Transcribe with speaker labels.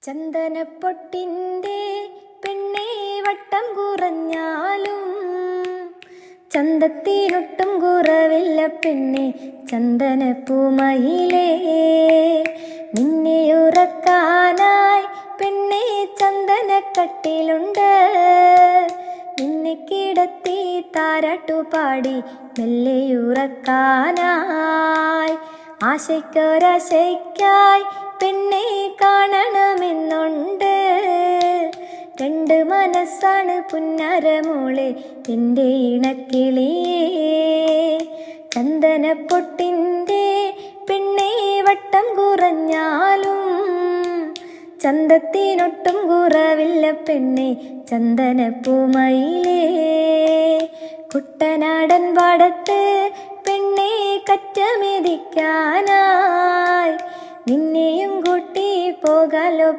Speaker 1: ചന്ദനപ്പൊട്ടിൻ്റെ പെണ്ണേ വട്ടം കുറഞ്ഞാലും ചന്തത്തിനൊട്ടും കുറവില്ല പെണ്ണെ ചന്ദനപ്പൂമയിലേ. നിന്നെ ഉറക്കാനായി പെണ്ണെ ചന്ദനക്കട്ടിലുണ്ട്. നിന്നെ കിടത്തി താരാട്ടുപാടി മെല്ലെയുറക്കാനായി ആശയ്ക്കൊരാശയ്ക്കായി പെണ്ണെ കാണണമെന്നുണ്ട്. രണ്ട് മനസ്സാണ് പുന്നാരമോളെ എൻ്റെ ഇണക്കിളിയേ. ചന്ദനപ്പൊട്ടിൻ്റെ പെണ്ണെ വട്ടം കുറഞ്ഞാലും ചന്തത്തിനൊട്ടും കുറവില്ല പെണ്ണെ ചന്ദനപ്പൂമയിലേ. കുട്ടനാടൻ പാടത്ത് പെണ്ണെ കറ്റമെതിക്കാനായി നിന്നെയും കൂട്ടി പോകാലോ